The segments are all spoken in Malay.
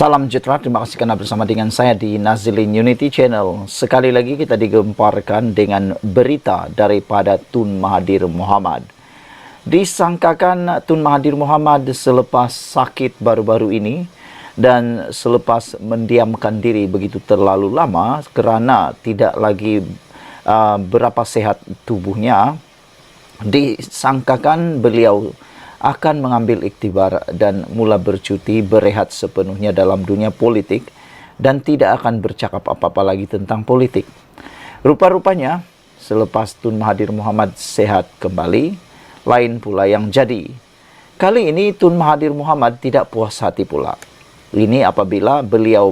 Salam sejahtera, terima kasih karena bersama dengan saya di Nazilin Unity Channel. Sekali lagi kita digemparkan dengan berita daripada Tun Mahathir Mohamad. Disangkakan Tun Mahathir Mohamad selepas sakit baru-baru ini dan selepas mendiamkan diri begitu terlalu lama kerana tidak lagi berapa sehat tubuhnya, disangkakan beliau akan mengambil iktibar dan mula bercuti berehat sepenuhnya dalam dunia politik dan tidak akan bercakap apa-apa lagi tentang politik. Rupa-rupanya selepas Tun Mahathir Mohamad sehat kembali, lain pula yang jadi. Kali ini Tun Mahathir Mohamad tidak puas hati pula. Ini apabila beliau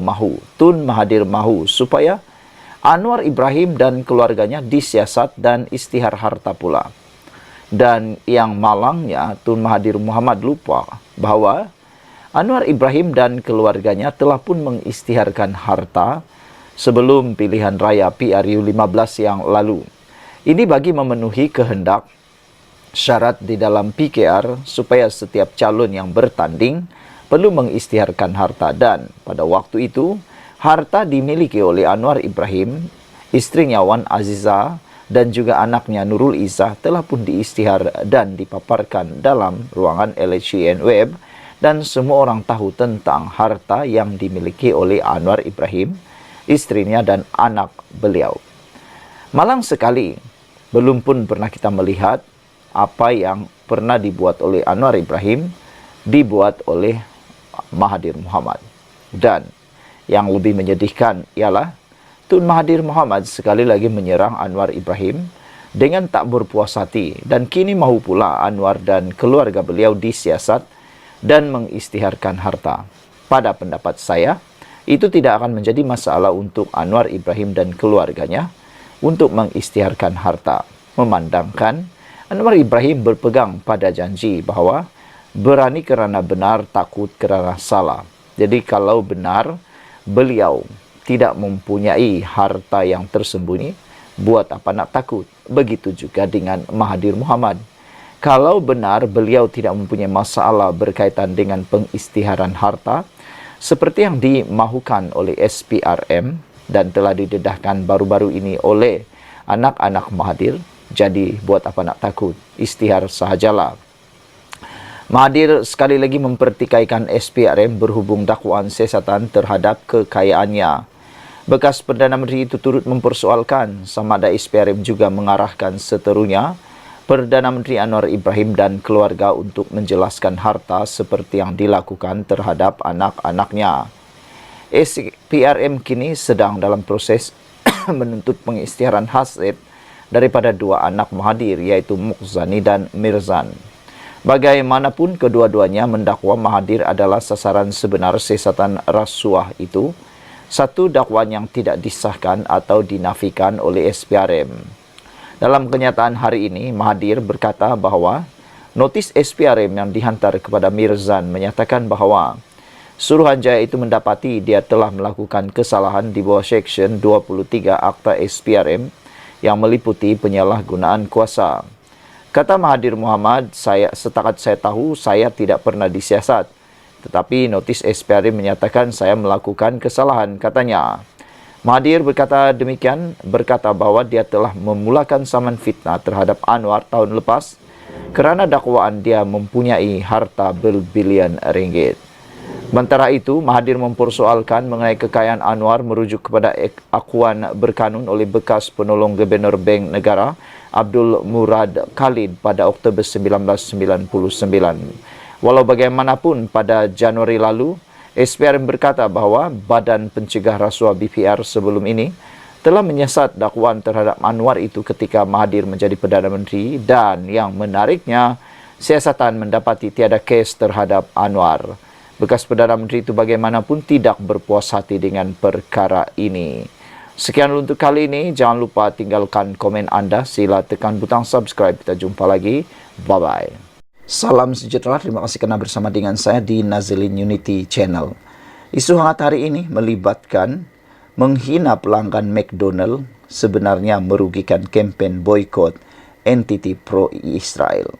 Tun Mahathir mahu supaya Anwar Ibrahim dan keluarganya disiasat dan istihar harta pula. Dan yang malangnya, Tun Mahathir Mohamad lupa bahawa Anwar Ibrahim dan keluarganya telah pun mengistiharkan harta sebelum pilihan raya PRU15 yang lalu. Ini bagi memenuhi kehendak syarat di dalam PKR supaya setiap calon yang bertanding perlu mengistiharkan harta, dan pada waktu itu harta dimiliki oleh Anwar Ibrahim, istrinya Wan Azizah dan juga anaknya Nurul Izzah telah pun diistihar dan dipaparkan dalam ruangan LHCN Web, dan semua orang tahu tentang harta yang dimiliki oleh Anwar Ibrahim, istrinya dan anak beliau. Malang sekali, belum pun pernah kita melihat apa yang pernah dibuat oleh Anwar Ibrahim dibuat oleh Mahathir Mohamad. Dan yang lebih menyedihkan ialah Tun Mahathir Mohamad sekali lagi menyerang Anwar Ibrahim dengan tak berpuas hati, dan kini mahu pula Anwar dan keluarga beliau disiasat dan mengistiharkan harta. Pada pendapat saya, itu tidak akan menjadi masalah untuk Anwar Ibrahim dan keluarganya untuk mengistiharkan harta, memandangkan Anwar Ibrahim berpegang pada janji bahawa berani kerana benar, takut kerana salah. Jadi kalau benar beliau tidak mempunyai harta yang tersembunyi, buat apa nak takut? Begitu juga dengan Mahathir Mohamad. Kalau benar beliau tidak mempunyai masalah berkaitan dengan pengistiharan harta, seperti yang dimahukan oleh SPRM dan telah didedahkan baru-baru ini oleh anak-anak Mahathir, jadi buat apa nak takut? Istihar sahajalah. Mahathir sekali lagi mempertikaikan SPRM berhubung dakwaan siasatan terhadap kekayaannya. Bekas Perdana Menteri itu turut mempersoalkan sama ada SPRM juga mengarahkan seterunya Perdana Menteri Anwar Ibrahim dan keluarga untuk menjelaskan harta seperti yang dilakukan terhadap anak-anaknya. SPRM kini sedang dalam proses menuntut pengistiharan hasil daripada dua anak Mahathir, yaitu Mukhzani dan Mirzan. Bagaimanapun kedua-duanya mendakwa Mahathir adalah sasaran sebenar siasatan rasuah itu, satu dakwaan yang tidak disahkan atau dinafikan oleh SPRM. Dalam kenyataan hari ini, Mahathir berkata bahawa notis SPRM yang dihantar kepada Mirzan menyatakan bahawa Suruhanjaya itu mendapati dia telah melakukan kesalahan di bawah Seksyen 23 Akta SPRM yang meliputi penyalahgunaan kuasa. Kata Mahathir Mohamad, setakat saya tahu, saya tidak pernah disiasat. Tetapi notis SPRM menyatakan saya melakukan kesalahan, katanya. Mahathir berkata demikian, berkata bahawa dia telah memulakan saman fitnah terhadap Anwar tahun lepas kerana dakwaan dia mempunyai harta berbilion ringgit. Sementara itu, Mahathir mempersoalkan mengenai kekayaan Anwar merujuk kepada akuan berkanun oleh bekas penolong Gubernur Bank Negara Abdul Murad Khalid pada Oktober 1999. Walau bagaimanapun, pada Januari lalu, SPRM berkata bahawa Badan Pencegah Rasuah BPR sebelum ini telah menyiasat dakwaan terhadap Anwar itu ketika Mahathir menjadi Perdana Menteri, dan yang menariknya, siasatan mendapati tiada kes terhadap Anwar. Bekas Perdana Menteri itu bagaimanapun tidak berpuas hati dengan perkara ini. Sekian untuk kali ini. Jangan lupa tinggalkan komen anda. Sila tekan butang subscribe. Kita jumpa lagi. Bye-bye. Salam sejahtera, terima kasih kerana bersama dengan saya di Nazilin Unity Channel. Isu hangat hari ini melibatkan menghina pelanggan McDonald sebenarnya merugikan kempen boykot entiti pro-Israel.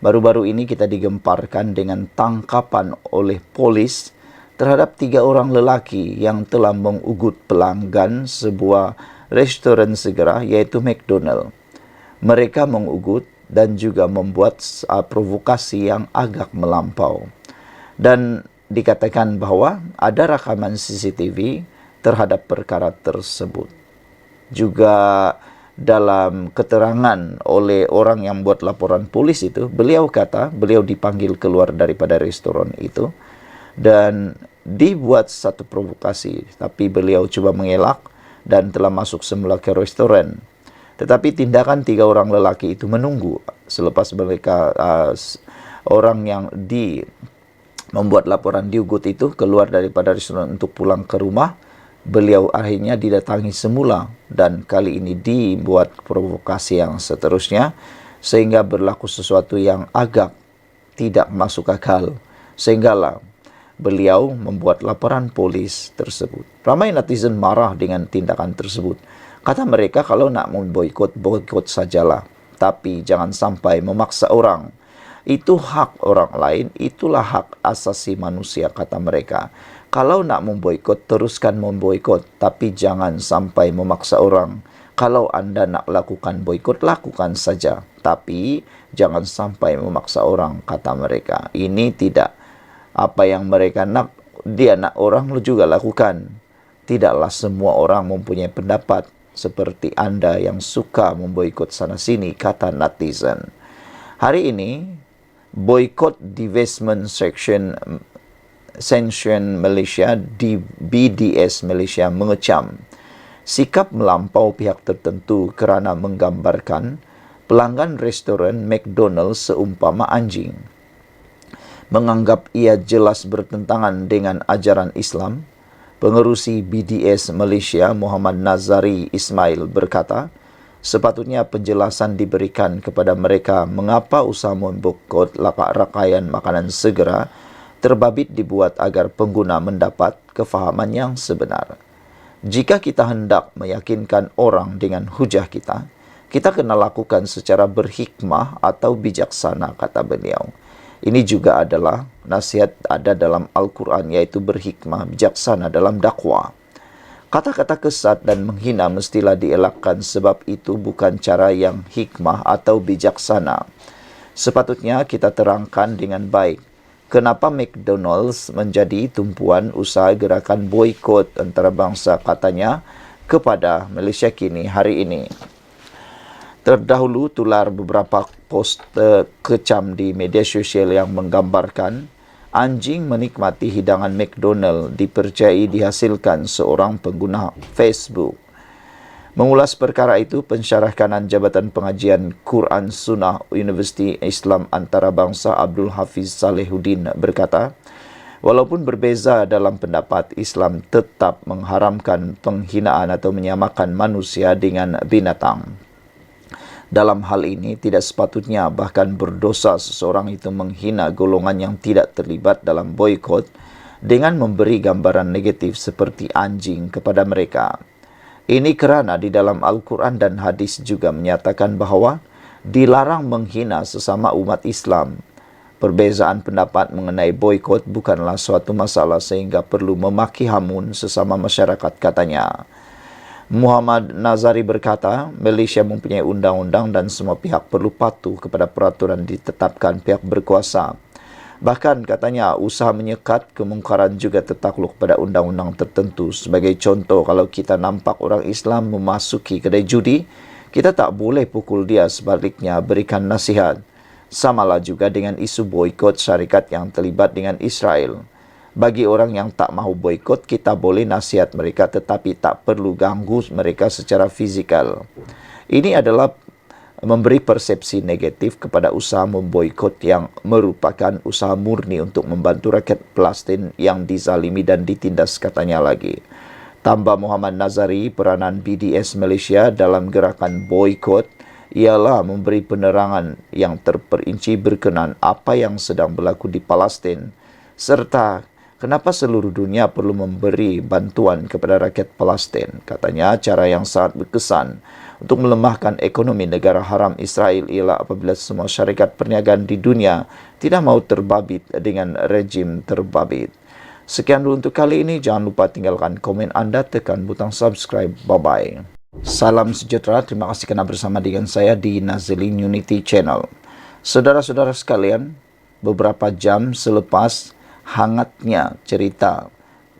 Baru-baru ini kita digemparkan dengan tangkapan oleh polis terhadap 3 orang lelaki yang telah mengugut pelanggan sebuah restoran segera yaitu McDonald. Mereka mengugut dan juga membuat provokasi yang agak melampau. Dan dikatakan bahwa ada rakaman CCTV terhadap perkara tersebut. Juga dalam keterangan oleh orang yang buat laporan polis itu, beliau dipanggil keluar daripada restoran itu dan dibuat satu provokasi, tapi beliau coba mengelak dan telah masuk semula ke restoran. Tetapi tindakan 3 orang lelaki itu menunggu selepas mereka orang yang membuat laporan diugut itu keluar daripada restoran untuk pulang ke rumah. Beliau akhirnya didatangi semula dan kali ini dibuat provokasi yang seterusnya sehingga berlaku sesuatu yang agak tidak masuk akal, sehinggalah beliau membuat laporan polis tersebut. Ramai netizen marah dengan tindakan tersebut. Kata mereka kalau nak memboikot, boikot sajalah, tapi jangan sampai memaksa orang. Itu hak orang lain, itulah hak asasi manusia, kata mereka. Kalau nak memboikot, teruskan memboikot, tapi jangan sampai memaksa orang. Kalau anda nak lakukan boikot, lakukan saja, tapi jangan sampai memaksa orang, kata mereka. Ini tidak apa yang mereka nak, dia nak orang juga lakukan. Tidaklah semua orang mempunyai pendapat seperti anda yang suka memboikot sana-sini, kata netizen. Hari ini, boikot divestment sanction Malaysia di BDS Malaysia mengecam sikap melampau pihak tertentu kerana menggambarkan pelanggan restoran McDonald's seumpama anjing. Menganggap ia jelas bertentangan dengan ajaran Islam, pengerusi BDS Malaysia Muhammad Nazari Ismail berkata, sepatutnya penjelasan diberikan kepada mereka mengapa usaha memboikot rangkaian makanan segera terbabit dibuat agar pengguna mendapat kefahaman yang sebenar. Jika kita hendak meyakinkan orang dengan hujah kita kena lakukan secara berhikmah atau bijaksana, kata beliau. Ini juga adalah nasihat ada dalam Al-Quran, yaitu berhikmah, bijaksana dalam dakwah. Kata-kata kesat dan menghina mestilah dielakkan sebab itu bukan cara yang hikmah atau bijaksana. Sepatutnya kita terangkan dengan baik kenapa McDonald's menjadi tumpuan usaha gerakan boikot antarabangsa, katanya, kepada Malaysia kini hari ini. Terdahulu tular beberapa poster kecam di media sosial yang menggambarkan anjing menikmati hidangan McDonald dipercayai dihasilkan seorang pengguna Facebook. Mengulas perkara itu, pensyarah kanan Jabatan Pengajian Quran Sunnah Universiti Islam Antarabangsa Abdul Hafiz Salehuddin berkata, walaupun berbeza dalam pendapat, Islam tetap mengharamkan penghinaan atau menyamakan manusia dengan binatang. Dalam hal ini, tidak sepatutnya bahkan berdosa seseorang itu menghina golongan yang tidak terlibat dalam boikot dengan memberi gambaran negatif seperti anjing kepada mereka. Ini kerana di dalam Al-Quran dan hadis juga menyatakan bahawa dilarang menghina sesama umat Islam. Perbezaan pendapat mengenai boikot bukanlah suatu masalah sehingga perlu memaki hamun sesama masyarakat, katanya. Muhammad Nazari berkata, Malaysia mempunyai undang-undang dan semua pihak perlu patuh kepada peraturan ditetapkan pihak berkuasa. Bahkan katanya usaha menyekat kemungkaran juga tertakluk pada undang-undang tertentu. Sebagai contoh, kalau kita nampak orang Islam memasuki kedai judi, kita tak boleh pukul dia, sebaliknya berikan nasihat. Samalah juga dengan isu boikot syarikat yang terlibat dengan Israel. Bagi orang yang tak mahu boikot, kita boleh nasihat mereka tetapi tak perlu ganggu mereka secara fizikal. Ini adalah memberi persepsi negatif kepada usaha memboikot yang merupakan usaha murni untuk membantu rakyat Palestin yang dizalimi dan ditindas, katanya lagi. Tambah Muhammad Nazari, peranan BDS Malaysia dalam gerakan boikot ialah memberi penerangan yang terperinci berkenaan apa yang sedang berlaku di Palestin serta kenapa seluruh dunia perlu memberi bantuan kepada rakyat Palestin. Katanya cara yang sangat berkesan untuk melemahkan ekonomi negara haram Israel ialah apabila semua syarikat perniagaan di dunia tidak mahu terbabit dengan rejim terbabit. Sekian dulu untuk kali ini. Jangan lupa tinggalkan komen Anda, tekan butang subscribe. Bye-bye. Salam sejahtera. Terima kasih karena bersama dengan saya di Nazilin Unity Channel. Saudara-saudara sekalian, beberapa jam selepas hangatnya cerita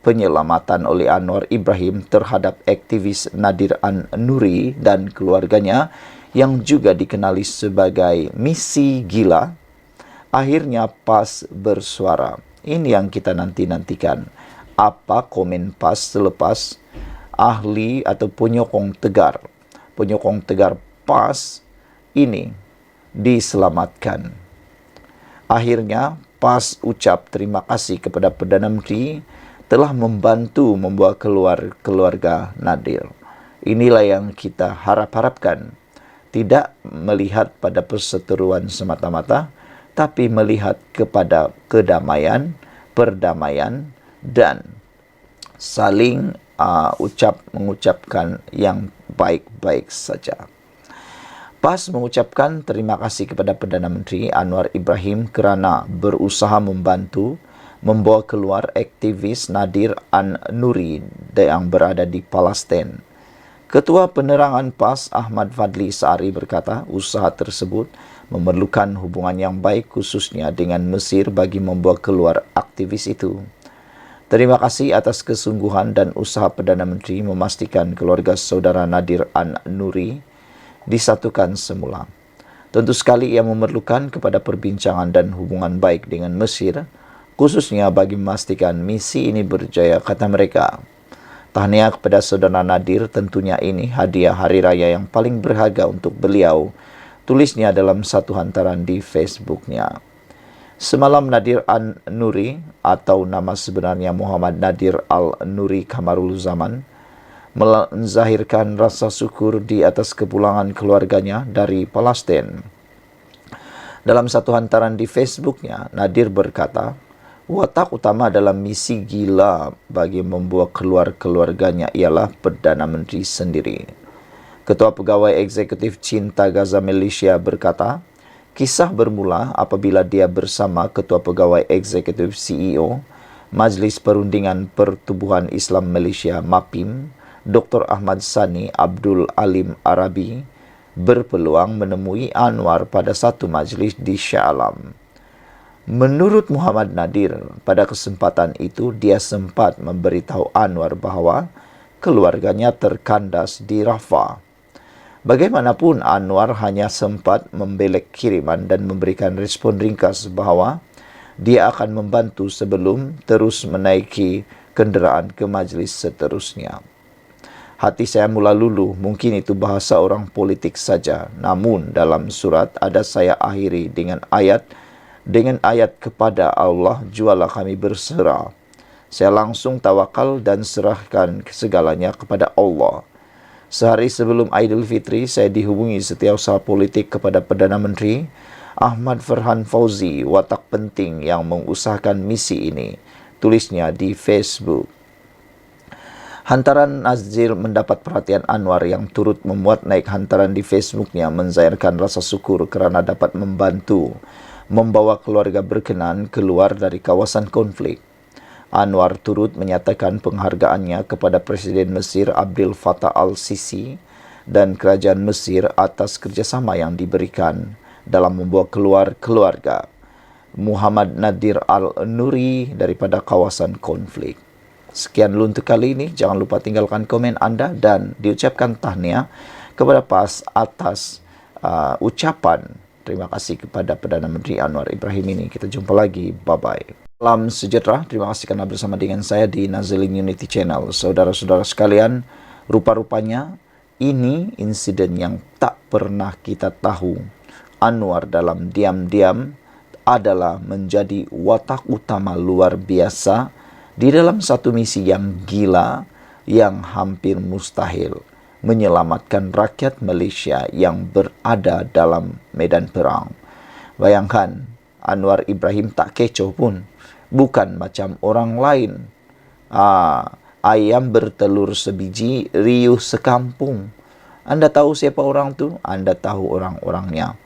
penyelamatan oleh Anwar Ibrahim terhadap aktivis Nadir An-Nuri dan keluarganya yang juga dikenali sebagai misi gila, akhirnya PAS bersuara. Ini yang kita nantikan. Apa komen PAS selepas ahli atau penyokong tegar PAS ini diselamatkan. Akhirnya PAS ucap terima kasih kepada Perdana Menteri telah membantu membawa keluar keluarga Nadir. Inilah yang kita harapkan. Tidak melihat pada perseteruan semata-mata, tapi melihat kepada kedamaian, perdamaian, dan saling mengucapkan yang baik-baik saja. PAS mengucapkan terima kasih kepada Perdana Menteri Anwar Ibrahim kerana berusaha membantu membawa keluar aktivis Nadir An-Nuri yang berada di Palestin. Ketua Penerangan PAS Ahmad Fadli Sa'ari berkata, usaha tersebut memerlukan hubungan yang baik khususnya dengan Mesir bagi membawa keluar aktivis itu. Terima kasih atas kesungguhan dan usaha Perdana Menteri memastikan keluarga saudara Nadir An-Nuri disatukan semula. Tentu sekali ia memerlukan kepada perbincangan dan hubungan baik dengan Mesir, khususnya bagi memastikan misi ini berjaya, kata mereka. Tahniah kepada saudara Nadir, tentunya ini hadiah hari raya yang paling berharga untuk beliau, tulisnya dalam satu hantaran di Facebooknya. Semalam Nadir An-Nuri atau nama sebenarnya Muhammad Nadir Al-Nuri Kamarul Zaman menzahirkan rasa syukur di atas kepulangan keluarganya dari Palestin. Dalam satu hantaran di Facebooknya, Nadir berkata, watak utama dalam misi gila bagi membawa keluar keluarganya ialah Perdana Menteri sendiri. Ketua Pegawai Eksekutif Cinta Gaza Malaysia berkata, kisah bermula apabila dia bersama Ketua Pegawai Eksekutif CEO Majlis Perundingan Pertubuhan Islam Malaysia MAPIM, Dr. Ahmad Sani Abdul Alim Arabi berpeluang menemui Anwar pada satu majlis di Shah Alam. Menurut Muhammad Nadir, pada kesempatan itu dia sempat memberitahu Anwar bahawa keluarganya terkandas di Rafah. Bagaimanapun, Anwar hanya sempat membelek kiriman dan memberikan respon ringkas bahawa dia akan membantu sebelum terus menaiki kenderaan ke majlis seterusnya. Hati saya mula luluh, mungkin itu bahasa orang politik saja. Namun dalam surat ada saya akhiri dengan ayat kepada Allah, jualah kami berserah. Saya langsung tawakal dan serahkan segalanya kepada Allah. Sehari sebelum Aidilfitri, saya dihubungi setiausaha politik kepada Perdana Menteri Ahmad Farhan Fauzi, watak penting yang mengusahakan misi ini, tulisnya di Facebook. Hantaran Nazir mendapat perhatian Anwar yang turut memuat naik hantaran di Facebooknya menzahirkan rasa syukur kerana dapat membantu membawa keluarga berkenan keluar dari kawasan konflik. Anwar turut menyatakan penghargaannya kepada Presiden Mesir Abdel Fattah al-Sisi dan Kerajaan Mesir atas kerjasama yang diberikan dalam membawa keluar keluarga Muhammad Nadir Al-Nuri daripada kawasan konflik. Sekian dulu untuk kali ini. Jangan lupa tinggalkan komen Anda dan diucapkan tahniah kepada PAS atas ucapan terima kasih kepada Perdana Menteri Anwar Ibrahim ini. Kita jumpa lagi. Bye-bye. Salam sejahtera. Terima kasih karena bersama dengan saya di Nazilin Unity Channel. Saudara-saudara sekalian, rupa-rupanya ini insiden yang tak pernah kita tahu. Anwar dalam diam-diam adalah menjadi watak utama luar biasa di dalam satu misi yang gila, yang hampir mustahil, menyelamatkan rakyat Malaysia yang berada dalam medan perang. Bayangkan, Anwar Ibrahim tak kecoh pun, bukan macam orang lain. Ayam bertelur sebiji, riuh sekampung. Anda tahu siapa orang tu? Anda tahu orang-orangnya.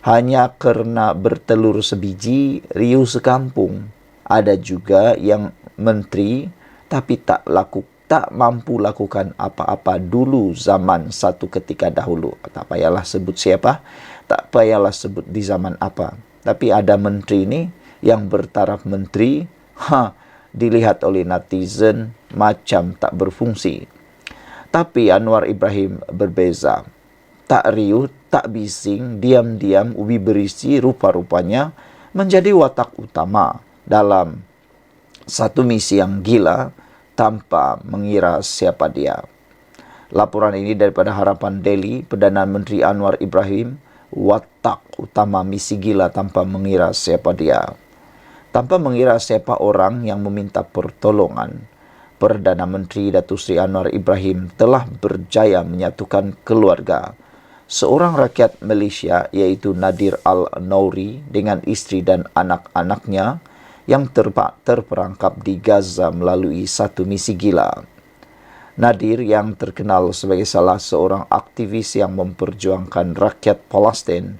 Hanya kerana bertelur sebiji, riuh sekampung. Ada juga yang menteri tapi tak mampu lakukan apa-apa dulu zaman satu ketika dahulu. Tak payahlah sebut siapa, tak payahlah sebut di zaman apa. Tapi ada menteri ini yang bertaraf menteri, dilihat oleh netizen macam tak berfungsi. Tapi Anwar Ibrahim berbeza. Tak riuh, tak bising, diam-diam ubi berisi rupa-rupanya menjadi watak utama dalam satu misi yang gila tanpa mengira siapa dia. Laporan ini daripada Harapan Daily, Perdana Menteri Anwar Ibrahim, watak utama misi gila tanpa mengira siapa dia. Tanpa mengira siapa orang yang meminta pertolongan, Perdana Menteri Datuk Seri Anwar Ibrahim telah berjaya menyatukan keluarga seorang rakyat Malaysia iaitu Nadir Al-Nouri dengan isteri dan anak-anaknya yang terperangkap di Gaza melalui satu misi gila. Nadir yang terkenal sebagai salah seorang aktivis yang memperjuangkan rakyat Palestin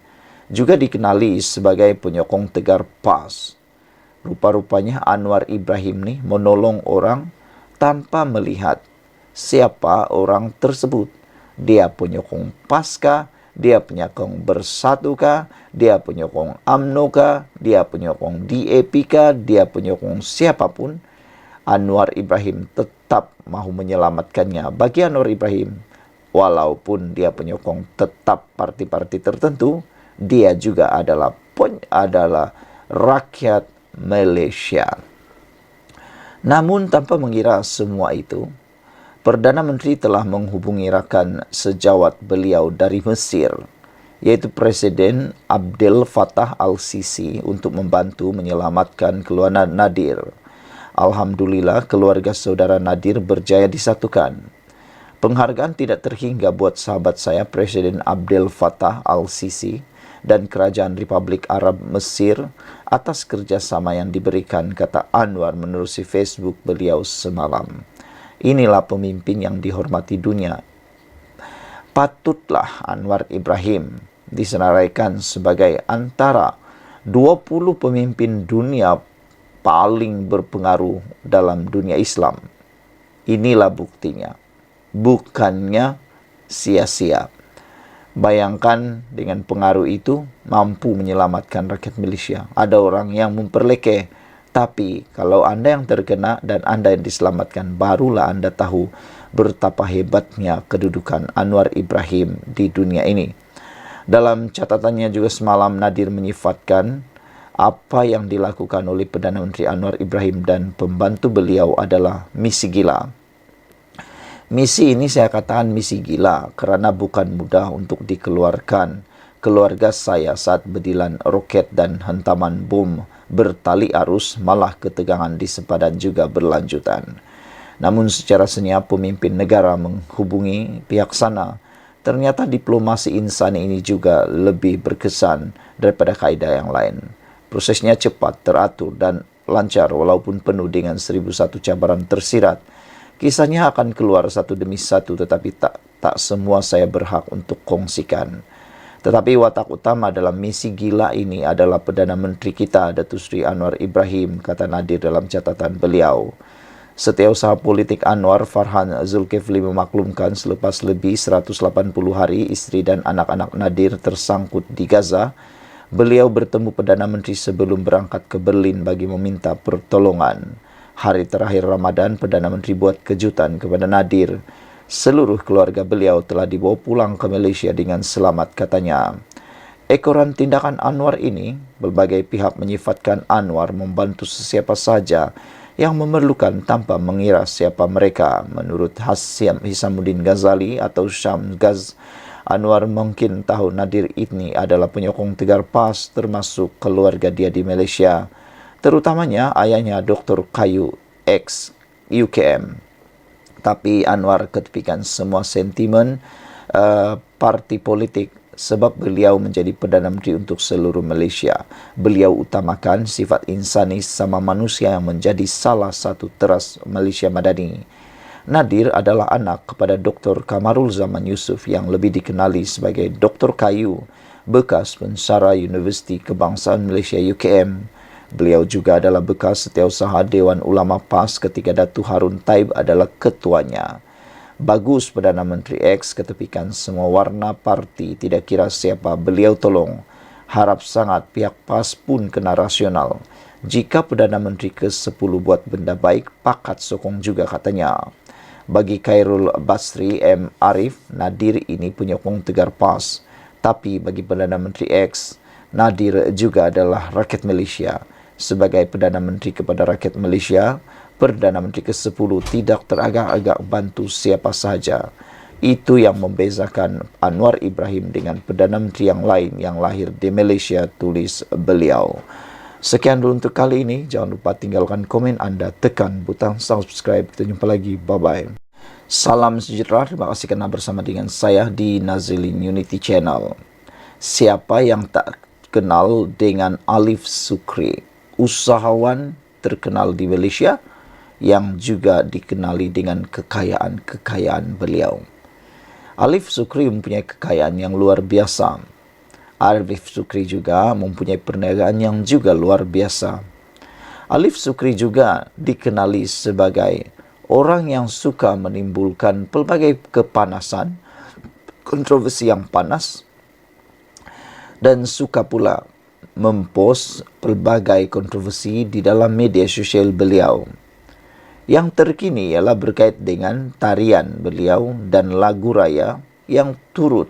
juga dikenali sebagai penyokong tegar PAS. Rupa-rupanya Anwar Ibrahim ni menolong orang tanpa melihat siapa orang tersebut. Dia penyokong PAS kah? Dia penyokong Bersatu kah? Dia penyokong UMNO kah? Dia penyokong DAP kah? Dia penyokong siapapun, Anwar Ibrahim tetap mahu menyelamatkannya. Bagi Anwar Ibrahim, walaupun dia penyokong tetap parti-parti tertentu, dia juga adalah rakyat Malaysia. Namun tanpa mengira semua itu, Perdana Menteri telah menghubungi rakan sejawat beliau dari Mesir, yaitu Presiden Abdel Fattah al-Sisi untuk membantu menyelamatkan keluarga Nadir. Alhamdulillah, keluarga saudara Nadir berjaya disatukan. Penghargaan tidak terhingga buat sahabat saya Presiden Abdel Fattah al-Sisi dan Kerajaan Republik Arab Mesir atas kerjasama yang diberikan, kata Anwar menerusi Facebook beliau semalam. Inilah pemimpin yang dihormati dunia. Patutlah Anwar Ibrahim disenaraikan sebagai antara 20 pemimpin dunia paling berpengaruh dalam dunia Islam. Inilah buktinya. Bukannya sia-sia. Bayangkan dengan pengaruh itu mampu menyelamatkan rakyat Malaysia. Ada orang yang memperlekeh. Tapi kalau Anda yang terkena dan Anda yang diselamatkan, barulah Anda tahu betapa hebatnya kedudukan Anwar Ibrahim di dunia ini. Dalam catatannya juga semalam, Nadir menyifatkan apa yang dilakukan oleh Perdana Menteri Anwar Ibrahim dan pembantu beliau adalah misi gila. Misi ini saya katakan misi gila kerana bukan mudah untuk dikeluarkan keluarga saya saat bedilan roket dan hentaman bom bertali arus, malah ketegangan di sempadan juga berlanjutan. Namun secara senyap pemimpin negara menghubungi pihak sana. Ternyata diplomasi insani ini juga lebih berkesan daripada kaedah yang lain. Prosesnya cepat, teratur dan lancar walaupun penuh dengan 1001 cabaran tersirat. Kisahnya akan keluar satu demi satu, tetapi tak semua saya berhak untuk kongsikan. Tetapi watak utama dalam misi gila ini adalah Perdana Menteri kita, Datuk Seri Anwar Ibrahim, kata Nadir dalam catatan beliau. Setiausaha politik Anwar, Farhan Zulkifli, memaklumkan selepas lebih 180 hari isteri dan anak-anak Nadir tersangkut di Gaza, beliau bertemu Perdana Menteri sebelum berangkat ke Berlin bagi meminta pertolongan. Hari terakhir Ramadan, Perdana Menteri buat kejutan kepada Nadir. Seluruh keluarga beliau telah dibawa pulang ke Malaysia dengan selamat, katanya. Ekoran tindakan Anwar ini, berbagai pihak menyifatkan Anwar membantu sesiapa saja yang memerlukan tanpa mengira siapa mereka. Menurut Hisamuddin Ghazali atau Syam Gaz, Anwar mungkin tahu Nadir ini adalah penyokong tegar PAS termasuk keluarga dia di Malaysia, terutamanya ayahnya Dr. Kayu X UKM. Tapi Anwar ketepikan semua sentimen parti politik sebab beliau menjadi Perdana Menteri untuk seluruh Malaysia. Beliau utamakan sifat insani sama manusia yang menjadi salah satu teras Malaysia Madani. Nadir adalah anak kepada Dr. Kamarul Zaman Yusof yang lebih dikenali sebagai Dr. Kayu, bekas pensara Universiti Kebangsaan Malaysia UKM. Beliau juga adalah bekas setiausaha Dewan Ulama PAS ketika Datuk Harun Taib adalah ketuanya. Bagus Perdana Menteri X ketepikan semua warna parti, tidak kira siapa beliau tolong. Harap sangat pihak PAS pun kena rasional. Jika Perdana Menteri ke-10 buat benda baik, pakat sokong juga katanya. Bagi Khairul Basri M. Arif, Nadir ini penyokong tegar PAS. Tapi bagi Perdana Menteri X, Nadir juga adalah rakyat Malaysia. Sebagai Perdana Menteri kepada rakyat Malaysia, Perdana Menteri ke-10 tidak teragak-agak bantu siapa sahaja. Itu yang membezakan Anwar Ibrahim dengan Perdana Menteri yang lain yang lahir di Malaysia, tulis beliau. Sekian dulu untuk kali ini. Jangan lupa tinggalkan komen anda, tekan butang subscribe. Kita jumpa lagi. Bye-bye. Salam sejahtera. Terima kasih kerana bersama dengan saya di Nazilin Unity Channel. Siapa yang tak kenal dengan Alif Sukri, usahawan terkenal di Malaysia yang juga dikenali dengan kekayaan-kekayaan beliau. Alif Sukri mempunyai kekayaan yang luar biasa. Alif Sukri juga mempunyai perniagaan yang juga luar biasa. Alif Sukri juga dikenali sebagai orang yang suka menimbulkan pelbagai kepanasan, kontroversi yang panas, dan suka pula mempost pelbagai kontroversi di dalam media sosial beliau. Yang terkini ialah berkait dengan tarian beliau dan lagu raya yang turut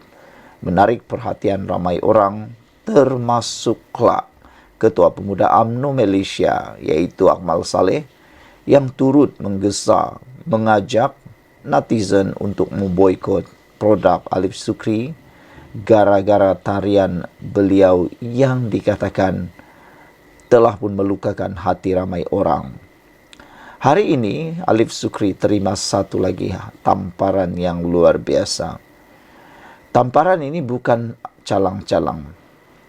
menarik perhatian ramai orang, termasuklah Ketua Pemuda UMNO Malaysia iaitu Akmal Saleh yang turut menggesa mengajak netizen untuk memboikot produk Alif Sukri gara-gara tarian beliau yang dikatakan telah pun melukakan hati ramai orang. Hari ini Alif Sukri terima satu lagi tamparan yang luar biasa. Tamparan ini bukan calang-calang.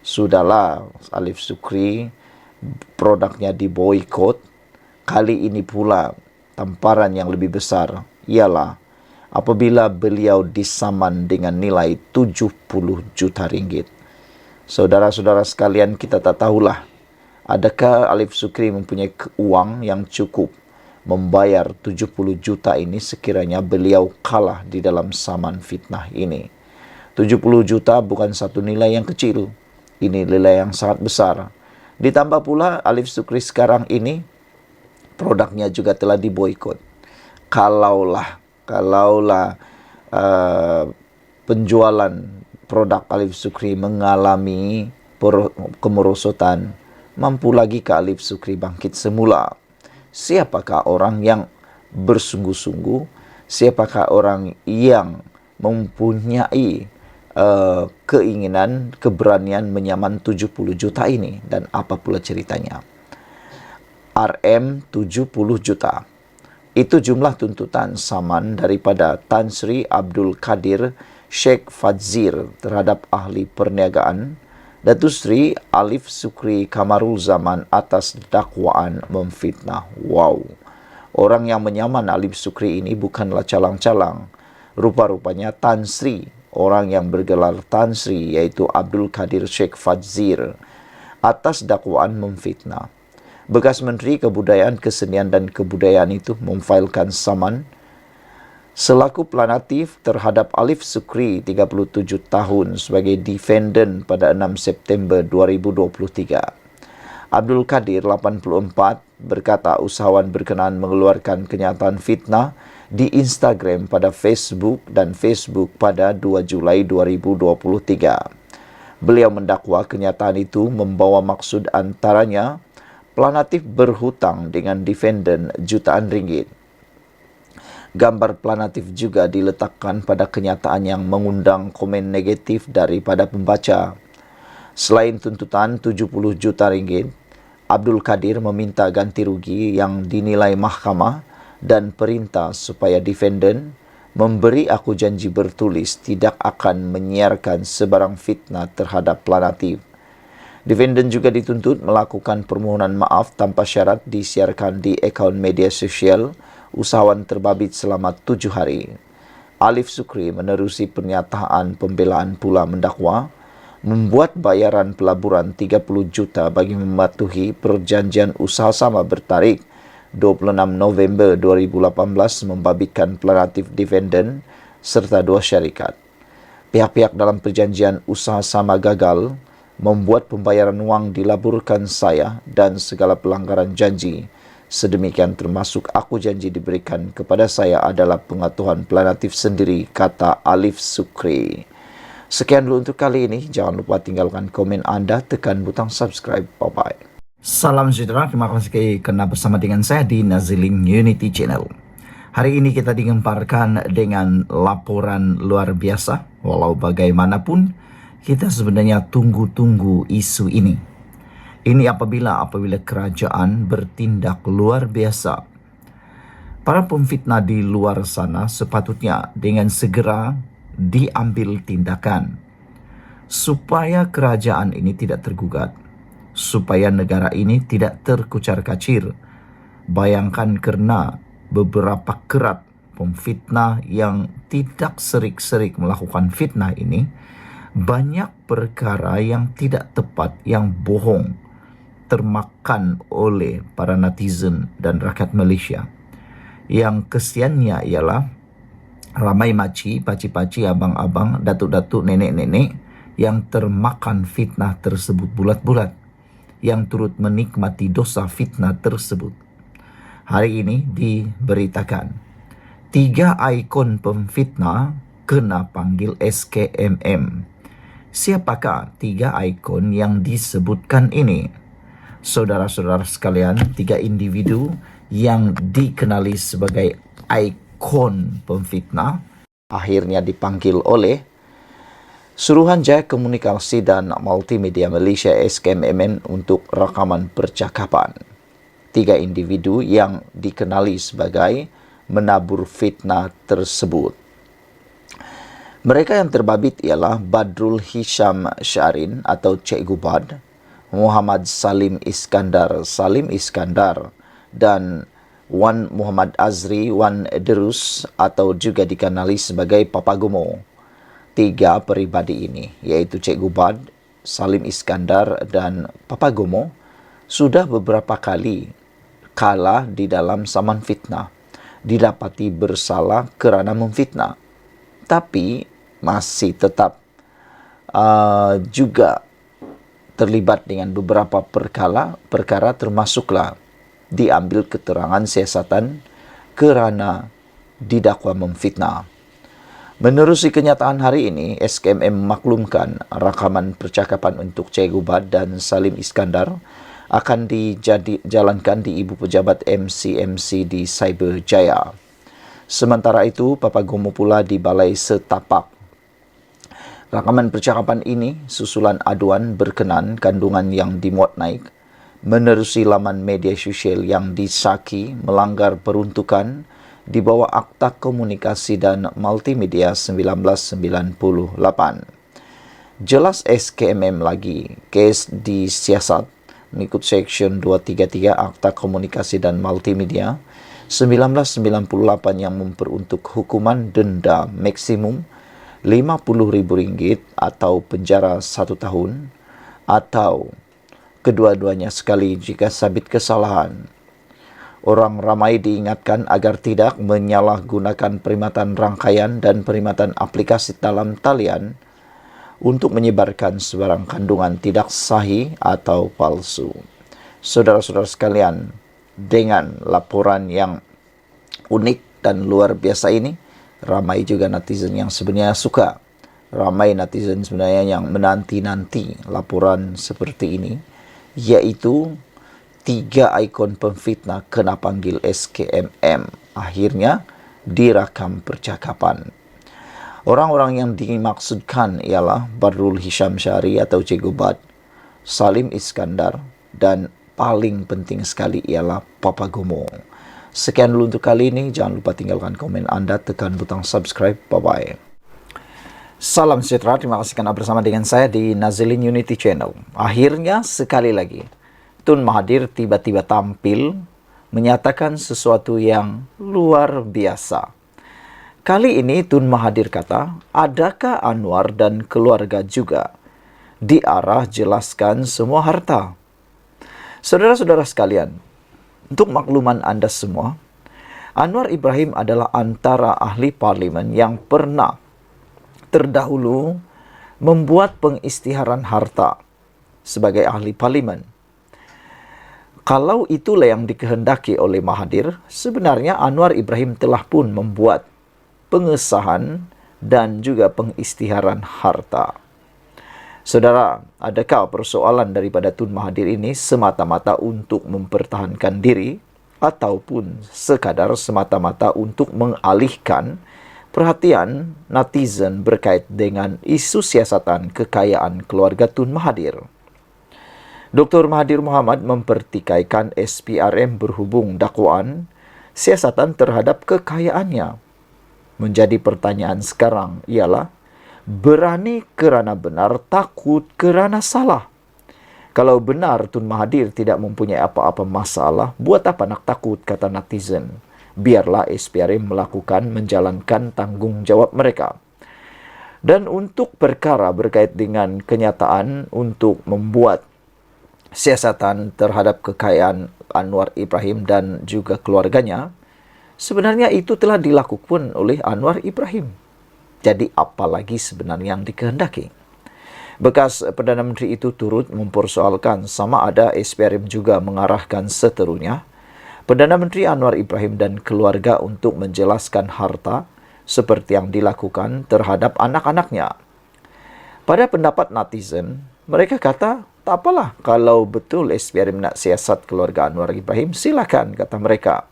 Sudahlah Alif Sukri produknya diboikot. Kali ini pula tamparan yang lebih besar ialah apabila beliau disaman dengan nilai 70 juta ringgit. Saudara-saudara sekalian, kita tak tahulah adakah Alif Sukri mempunyai uang yang cukup membayar 70 juta ini sekiranya beliau kalah di dalam saman fitnah ini. 70 juta bukan satu nilai yang kecil. Ini nilai yang sangat besar. Ditambah pula Alif Sukri sekarang ini produknya juga telah diboikot. Kalaulah penjualan produk Alif Sukri mengalami kemerosotan, mampu lagi ke Alif Sukri bangkit semula? Siapakah orang yang bersungguh-sungguh? Siapakah orang yang mempunyai keinginan, keberanian menyaman 70 juta ini? Dan apa pula ceritanya? RM 70 juta. Itu jumlah tuntutan saman daripada Tan Sri Abdul Kadir Sheikh Fadzir terhadap ahli perniagaan Datuk Sri Alif Sukri Kamarul Zaman atas dakwaan memfitnah. Wow. Orang yang menyaman Alif Sukri ini bukanlah calang-calang. Rupa-rupanya Tan Sri, orang yang bergelar Tan Sri yaitu Abdul Kadir Sheikh Fadzir atas dakwaan memfitnah. Bekas Menteri Kebudayaan, Kesenian dan Kebudayaan itu memfailkan saman selaku pelanatif terhadap Alif Sukri 37 tahun sebagai defendant pada 6 September 2023. Abdul Kadir 84 berkata usahawan berkenaan mengeluarkan kenyataan fitnah di Instagram pada Facebook dan Facebook pada 2 Julai 2023. Beliau mendakwa kenyataan itu membawa maksud antaranya pelanatif berhutang dengan defendant jutaan ringgit. Gambar pelanatif juga diletakkan pada kenyataan yang mengundang komen negatif daripada pembaca. Selain tuntutan 70 juta ringgit, Abdul Kadir meminta ganti rugi yang dinilai mahkamah dan perintah supaya defendant memberi aku janji bertulis tidak akan menyiarkan sebarang fitnah terhadap pelanatif. Defendant juga dituntut melakukan permohonan maaf tanpa syarat disiarkan di akaun media sosial usahawan terbabit selama 7 hari. Alif Sukri menerusi pernyataan pembelaan pula mendakwa membuat bayaran pelaburan 30 juta bagi mematuhi perjanjian usaha sama bertarikh 26 November 2018 membabitkan pluratif dividen serta 2 syarikat. Pihak-pihak dalam perjanjian usaha sama gagal membuat pembayaran wang dilaburkan saya dan segala pelanggaran janji. Sedemikian termasuk aku janji diberikan kepada saya adalah pengetahuan pluratif sendiri, kata Alif Sukri. Sekian dulu untuk kali ini. Jangan lupa tinggalkan komen Anda, tekan butang subscribe. Bye-bye. Salam sejahtera, terima kasih kerana bersama dengan saya di Nazilin Unity Channel. Hari ini kita digemparkan dengan laporan luar biasa. Walau bagaimanapun, kita sebenarnya tunggu-tunggu isu ini. Ini apabila kerajaan bertindak luar biasa. Para pemfitnah di luar sana sepatutnya dengan segera diambil tindakan supaya kerajaan ini tidak tergugat, supaya negara ini tidak terkucar-kacir. Bayangkan kerana beberapa kerat pemfitnah yang tidak serik-serik melakukan fitnah ini, banyak perkara yang tidak tepat, yang bohong, termakan oleh para netizen dan rakyat Malaysia. Yang kesiannya ialah ramai makcik, paci-paci, abang-abang, datuk-datuk, nenek-nenek yang termakan fitnah tersebut bulat-bulat, yang turut menikmati dosa fitnah tersebut. Hari ini diberitakan 3 ikon pemfitnah kena panggil SKMM. Siapakah 3 ikon yang disebutkan ini? Saudara-saudara sekalian, 3 individu yang dikenali sebagai ikon pemfitnah akhirnya dipanggil oleh Suruhanjaya Komunikasi dan Multimedia Malaysia SKMM untuk rakaman percakapan. 3 individu yang dikenali sebagai menabur fitnah tersebut. Mereka yang terbabit ialah Badrul Hisham Syarin atau Cikgu Bad, Muhammad Salim Iskandar dan Wan Muhammad Azri Wan Derus atau juga dikenali sebagai Papa Gomo. 3 peribadi ini, iaitu Cikgu Bad, Salim Iskandar dan Papa Gomo, sudah beberapa kali kalah di dalam saman fitnah, didapati bersalah kerana memfitnah, tapi masih tetap juga terlibat dengan beberapa perkara termasuklah diambil keterangan siasatan kerana didakwa memfitnah. Menerusi kenyataan hari ini, SKMM memaklumkan rakaman percakapan untuk Cikgu Bad dan Salim Iskandar akan dijalankan di Ibu Pejabat MCMC di Cyberjaya. Sementara itu, Papa Gomo pula di Balai Setapak. Rakaman percakapan ini susulan aduan berkenan kandungan yang dimuat naik menerusi laman media sosial yang disaki melanggar peruntukan di bawah Akta Komunikasi dan Multimedia 1998. Jelas SKMM lagi, kes disiasat mengikut Seksyen 233 Akta Komunikasi dan Multimedia 1998 yang memperuntuk hukuman denda maksimum RM50,000 atau penjara 1 tahun atau kedua-duanya sekali jika sabit kesalahan. Orang ramai diingatkan agar tidak menyalahgunakan perkhidmatan rangkaian dan perkhidmatan aplikasi dalam talian untuk menyebarkan sebarang kandungan tidak sahih atau palsu. Saudara-saudara sekalian, dengan laporan yang unik dan luar biasa ini, ramai juga netizen yang sebenarnya suka. Ramai netizen sebenarnya yang menanti-nanti laporan seperti ini, yaitu 3 ikon pemfitnah kena panggil SKMM. Akhirnya direkam percakapan. Orang-orang yang dimaksudkan ialah Badrul Hisham Syari atau Cikgu Bad, Salim Iskandar, dan paling penting sekali ialah Papa Gomo. Sekian dulu untuk kali ini. Jangan lupa tinggalkan komen Anda, tekan butang subscribe. Bye-bye. Salam sejahtera. Terima kasih kerana bersama dengan saya di Nazilin Unity Channel. Akhirnya sekali lagi, Tun Mahathir tiba-tiba tampil menyatakan sesuatu yang luar biasa. Kali ini Tun Mahathir kata, adakah Anwar dan keluarga juga diarah jelaskan semua harta. Saudara-saudara sekalian, untuk makluman Anda semua, Anwar Ibrahim adalah antara ahli parlimen yang pernah terdahulu membuat pengisytiharan harta sebagai ahli parlimen. Kalau itulah yang dikehendaki oleh Mahathir, sebenarnya Anwar Ibrahim telah pun membuat pengesahan dan juga pengisytiharan harta. Saudara, adakah persoalan daripada Tun Mahathir ini semata-mata untuk mempertahankan diri ataupun sekadar semata-mata untuk mengalihkan perhatian netizen berkait dengan isu siasatan kekayaan keluarga Tun Mahathir? Dr. Mahathir Mohamad mempertikaikan SPRM berhubung dakwaan siasatan terhadap kekayaannya. Menjadi pertanyaan sekarang ialah, berani kerana benar, takut kerana salah. Kalau benar Tun Mahathir tidak mempunyai apa-apa masalah, buat apa nak takut, kata netizen. Biarlah SPRM melakukan menjalankan tanggungjawab mereka. Dan untuk perkara berkait dengan kenyataan untuk membuat siasatan terhadap kekayaan Anwar Ibrahim dan juga keluarganya, sebenarnya itu telah dilakukan oleh Anwar Ibrahim. Jadi apa lagi sebenarnya yang dikehendaki? Bekas Perdana Menteri itu turut mempersoalkan sama ada SPRM juga mengarahkan seterunya Perdana Menteri Anwar Ibrahim dan keluarga untuk menjelaskan harta seperti yang dilakukan terhadap anak-anaknya. Pada pendapat netizen, mereka kata, tak apalah kalau betul SPRM nak siasat keluarga Anwar Ibrahim, silakan, kata mereka.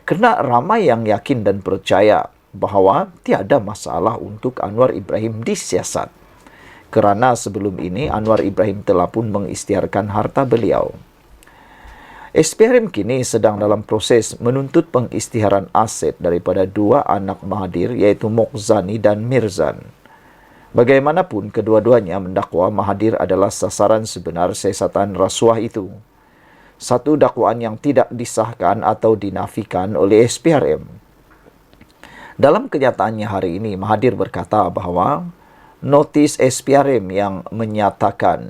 Kerana ramai yang yakin dan percaya bahawa tiada masalah untuk Anwar Ibrahim disiasat. Kerana sebelum ini Anwar Ibrahim telah pun mengisytiharkan harta beliau. SPRM kini sedang dalam proses menuntut pengisytiharan aset daripada dua anak Mahathir, iaitu Mokzani dan Mirzan. Bagaimanapun, kedua-duanya mendakwa Mahathir adalah sasaran sebenar siasatan rasuah itu. Satu dakwaan yang tidak disahkan atau dinafikan oleh SPRM. Dalam kenyataannya hari ini, Mahathir berkata bahawa notis SPRM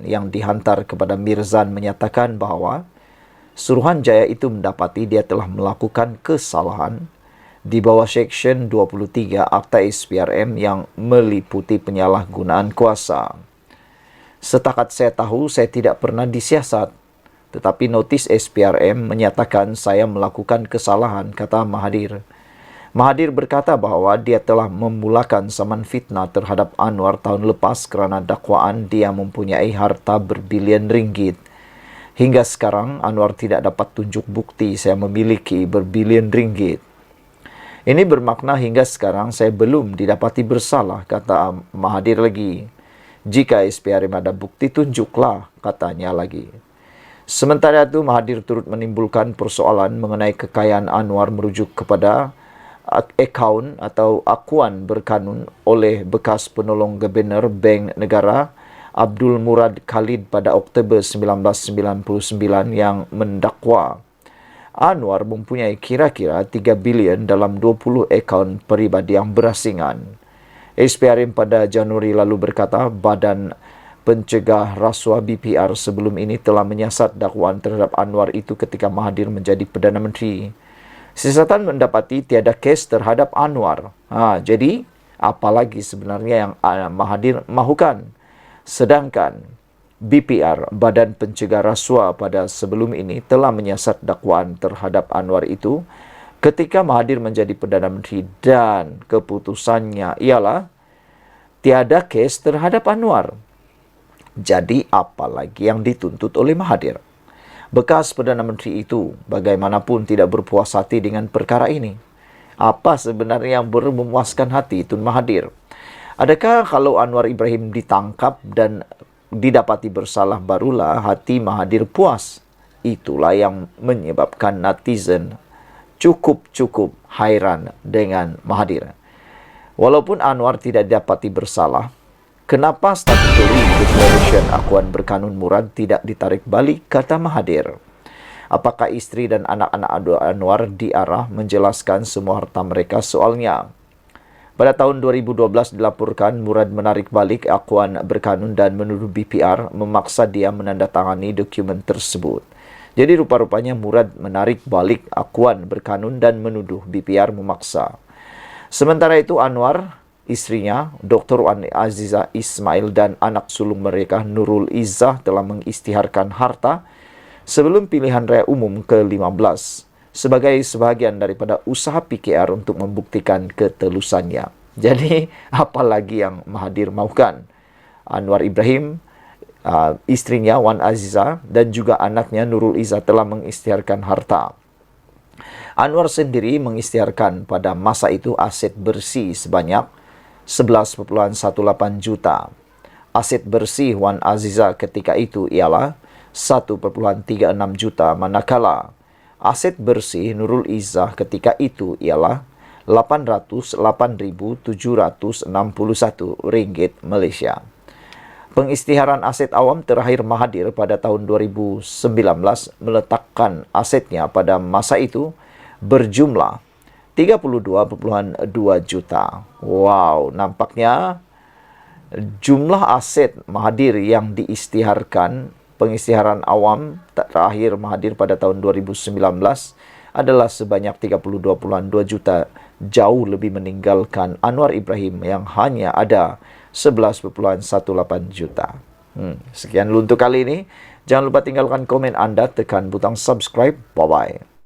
yang dihantar kepada Mirzan menyatakan bahawa Suruhanjaya itu mendapati dia telah melakukan kesalahan di bawah Seksyen 23 Akta SPRM yang meliputi penyalahgunaan kuasa. Setakat saya tahu, saya tidak pernah disiasat. Tetapi notis SPRM menyatakan saya melakukan kesalahan, kata Mahathir. Mahathir berkata bahawa dia telah memulakan saman fitnah terhadap Anwar tahun lepas kerana dakwaan dia mempunyai harta berbilion ringgit. Hingga sekarang, Anwar tidak dapat tunjuk bukti saya memiliki berbilion ringgit. Ini bermakna hingga sekarang saya belum didapati bersalah, kata Mahathir lagi. Jika SPRM ada bukti, tunjuklah, katanya lagi. Sementara itu, Mahathir turut menimbulkan persoalan mengenai kekayaan Anwar merujuk kepada akaun atau akuan berkanun oleh bekas penolong Gubernur Bank Negara Abdul Murad Khalid pada Oktober 1999 yang mendakwa Anwar mempunyai kira-kira 3 bilion dalam 20 akaun peribadi yang berasingan. SPRM pada Januari lalu berkata Badan Pencegah Rasuah BPR sebelum ini telah menyiasat dakwaan terhadap Anwar itu ketika Mahathir menjadi Perdana Menteri. Siasatan mendapati tiada kes terhadap Anwar. Jadi, apalagi sebenarnya yang Mahathir mahukan? Sedangkan BPR, Badan Pencegah Rasuah pada sebelum ini telah menyiasat dakwaan terhadap Anwar itu ketika Mahathir menjadi Perdana Menteri dan keputusannya ialah tiada kes terhadap Anwar. Jadi apa lagi yang dituntut oleh Mahathir? Bekas Perdana Menteri itu bagaimanapun tidak berpuas hati dengan perkara ini. Apa sebenarnya yang memuaskan hati Tun Mahathir? Adakah kalau Anwar Ibrahim ditangkap dan didapati bersalah barulah hati Mahathir puas? Itulah yang menyebabkan netizen cukup hairan dengan Mahathir. Walaupun Anwar tidak didapati bersalah, kenapa statutory declaration akuan berkanun Murad tidak ditarik balik, kata Mahathir? Apakah isteri dan anak-anak Anwar diarah menjelaskan semua harta mereka soalnya? Pada tahun 2012 dilaporkan Murad menarik balik akuan berkanun dan menuduh BPR memaksa dia menandatangani dokumen tersebut. Jadi rupa-rupanya Murad menarik balik akuan berkanun dan menuduh BPR memaksa. Sementara itu Anwar, istrinya, Dr. Wan Aziza Ismail dan anak sulung mereka Nurul Izzah telah mengisytiharkan harta sebelum pilihan raya umum ke-15 sebagai sebahagian daripada usaha PKR untuk membuktikan ketelusannya. Jadi, apa lagi yang Mahathir mahukan? Anwar Ibrahim, istrinya Wan Aziza dan juga anaknya Nurul Izzah telah mengisytiharkan harta. Anwar sendiri mengisytiharkan pada masa itu aset bersih sebanyak 11,18 juta. Aset bersih Wan Aziza ketika itu ialah 1,36 juta, manakala aset bersih Nurul Izzah ketika itu ialah 808.761 ringgit Malaysia. Pengisytiharan aset awam terakhir Mahathir pada tahun 2019 meletakkan asetnya pada masa itu berjumlah 32,2 juta. Wow, nampaknya jumlah aset Mahathir yang diisytiharkan, pengisytiharan awam terakhir Mahathir pada tahun 2019 adalah sebanyak 32,2 juta, jauh lebih meninggalkan Anwar Ibrahim yang hanya ada 11,18 juta. Sekian dulu untuk kali ini. Jangan lupa tinggalkan komen Anda, tekan butang subscribe. Bye-bye.